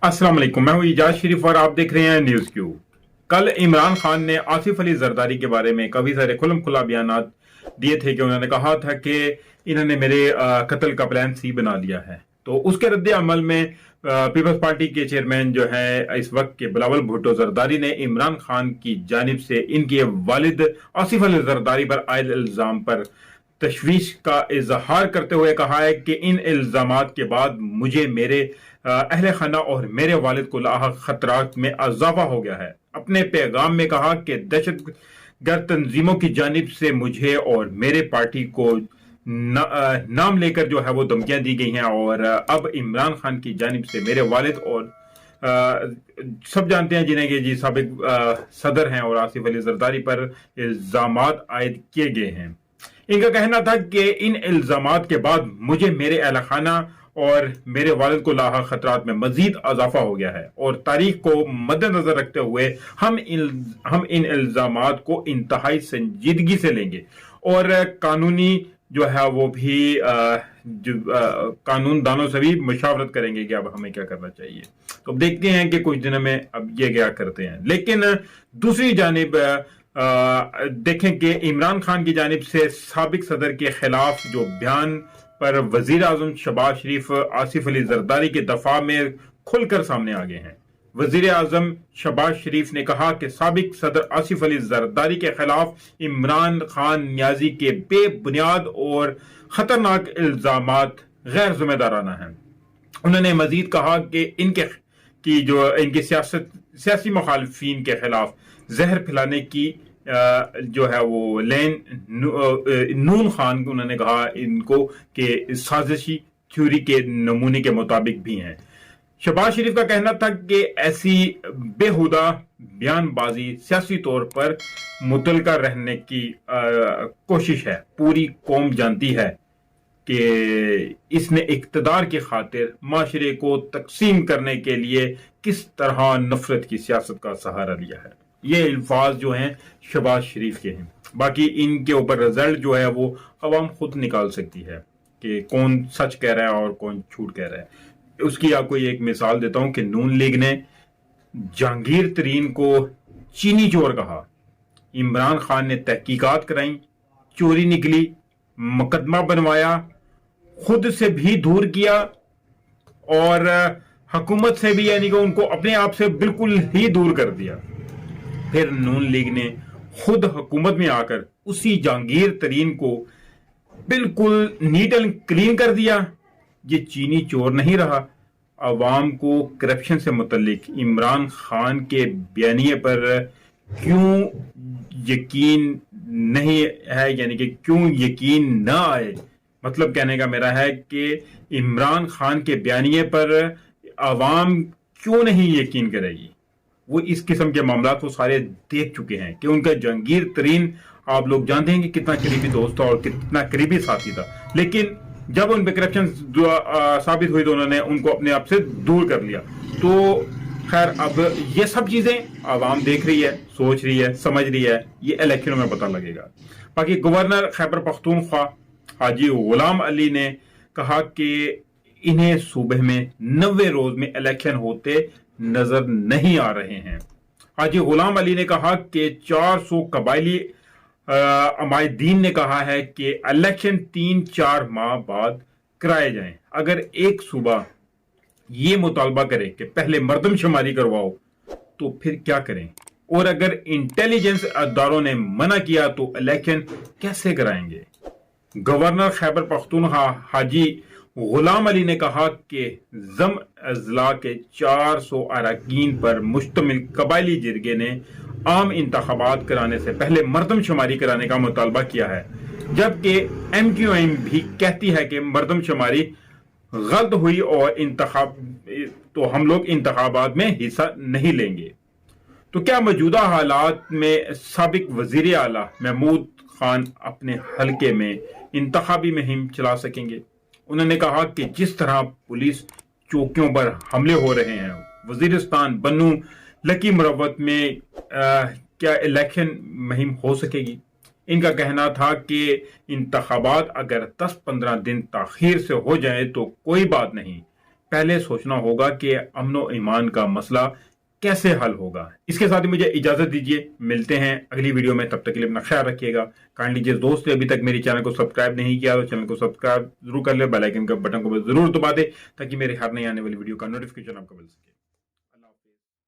अस्सलाम वालेकुम, मैं हूं इजाज शरीफ और आप देख रहे हैं न्यूज क्यू। कल इमरान खान ने आसिफ अली जरदारी के बारे में काफी सारे खुलम खुला बयानात दिए थे कि उन्होंने कहा था कि इन्होंने मेरे कत्ल का प्लान सी बना लिया है। तो उसके रद्द अमल में पीपल्स पार्टी के चेयरमैन जो है इस वक्त के बिलावल भुट्टो जरदारी ने इमरान खान की जानिब से इनके वालिद आसिफ अली जरदारी पर आयल इल्जाम पर तशवीश का इजहार करते हुए कहा है कि इन इल्जामात के बाद मुझे मेरे अहले खाना और मेरे वालिद को लाहक खतरात में इजाफा हो गया है। अपने पैगाम में कहा कि दहशत गर्द तंजीमों की जानिब से मुझे और मेरे पार्टी को नाम लेकर जो है वो धमकियां दी गई हैं और अब इमरान खान की जानिब से मेरे वालिद और सब जानते हैं जिन्हें कि जी साबिक सदर हैं और आसिफ अली जरदारी पर इल्जामात आयद किए गए हैं। इनका कहना था कि इन इल्जामात के बाद मुझे मेरे अहल खाना और मेरे वालिद को लाहक खतरात में मजीद इजाफा हो गया है और तारीख को मद्देनजर रखते हुए हम इन इल्जामात को इंतहाई संजीदगी से लेंगे और कानूनी जो है वो भी कानून दानों से भी मुशावरत करेंगे कि अब हमें क्या करना चाहिए। तो अब देखते हैं कि कुछ दिनों में अब ये क्या करते हैं। लेकिन दूसरी जानिब देखें कि इमरान खान की जानिब से साबिक सदर के खिलाफ जो बयान पर वजीर आजम शहबाज शरीफ आसिफ अली जरदारी के दफा में खुलकर सामने आ गए हैं। वजीर आजम शहबाज शरीफ ने कहा कि साबिक सदर आसिफ अली जरदारी के खिलाफ इमरान खान न्याजी के बेबुनियाद और खतरनाक इल्जामात गैर जिम्मेदाराना हैं। उन्होंने मजीद कहा कि इनकी सियासी मुखालफीन के खिलाफ जहर फैलाने की जो है वो नून खान को उन्होंने कहा इनको कि साजिशी थ्योरी के नमूने के मुताबिक भी हैं। शहबाज शरीफ का कहना था कि ऐसी बेहुदा बयानबाजी सियासी तौर पर मुतलका रहने की कोशिश है। पूरी कौम जानती है कि इसने इक्तदार की खातिर माशरे को तकसीम करने के लिए किस तरह नफरत की सियासत का सहारा लिया है। ये अल्फाज जो हैं शहबाज शरीफ के हैं। बाकी इनके ऊपर रिजल्ट जो है वो अवाम खुद निकाल सकती है कि कौन सच कह रहा है और कौन झूठ कह रहा है। उसकी आपको एक मिसाल देता हूं कि नून लीग ने जहांगीर तरीन को चीनी चोर कहा। इमरान खान ने तहकीकात कराई, चोरी निकली, मुकदमा बनवाया, खुद से भी दूर किया और हुकूमत से भी यानी कि उनको अपने आप से बिल्कुल ही दूर कर दिया। फिर नून लीग ने खुद हुकूमत में आकर उसी जहांगीर तरीन को बिल्कुल नीट एंड क्लीन कर दिया। ये चीनी चोर नहीं रहा। अवाम को करप्शन से मुतल्लिक इमरान खान के बयानिए पर क्यों यकीन नहीं है, यानी कि क्यों यकीन ना आए। मतलब कहने का मेरा है कि इमरान खान के बयानिए पर अवाम क्यों नहीं यकीन करेगी। वो इस किस्म के मामला को सारे देख चुके हैं कि उनका जहांगीर तरीन आप लोग जानते हैं कि कितना करीबी दोस्त था और कितना करीबी साथी था, लेकिन जब उन पे करप्शन साबित हुई तो उन्होंने उनको अपने आप से दूर कर लिया। तो खैर अब ये सब चीजें आवाम देख रही है, सोच रही है, समझ रही है। ये इलेक्शनों में पता लगेगा। बाकी गवर्नर खैबर पख्तूनख्वा हाजी गुलाम अली ने कहा कि इन्हें सूबे में 90 रोज में इलेक्शन होते नजर नहीं आ रहे हैं। हाजी गुलाम अली ने कहा कि 400 कबायली अमायदीन ने कहा है कि इलेक्शन 3-4 माह बाद कराए जाएं। अगर एक सूबा ये मुतालबा करे कि पहले मर्दमशुमारी करवाओ तो फिर क्या करें, और अगर इंटेलिजेंस अदारों ने मना किया तो इलेक्शन कैसे कराएंगे। गवर्नर खैबर पख्तूनख्वा हाजी गुलाम अली ने कहा कि जम अजला के 400 अरकान पर मुश्तमिल कबायली जिरगे ने आम इंतखाबात कराने से पहले मर्दमशुमारी कराने का मुतालबा किया है, जबकि MQM भी कहती है कि मर्दमशुमारी गलत हुई और तो हम लोग इंतखाबात में हिस्सा नहीं लेंगे। तो क्या मौजूदा हालात में साबिक वजीर आला महमूद खान अपने हलके में इंतखाबी मुहिम चला सकेंगे। उन्होंने कहा कि जिस तरह पुलिस चौकियों पर हमले हो रहे हैं, वजीरिस्तान, बन्नू, लकी मुरवत में क्या इलेक्शन मुहिम हो सकेगी। इनका कहना था कि इंतखाबात अगर 10-15 दिन ताखीर से हो जाए तो कोई बात नहीं, پہلے سوچنا ہوگا کہ امن و ایمان کا مسئلہ کیسے حل ہوگا۔ اس کے ساتھ ہی مجھے اجازت دیجیے، ملتے ہیں اگلی ویڈیو میں، تب تک کے لیے اپنا خیال رکھیے گا۔ کائنڈلی جس دوست نے ابھی تک میری چینل کو سبسکرائب نہیں کیا تو چینل کو سبسکرائب ضرور کر لے، بیل آئیکن کا بٹن کو ضرور دبا دے تاکہ میرے ہر نئی آنے والی ویڈیو کا نوٹیفیکیشن آپ کو مل سکے۔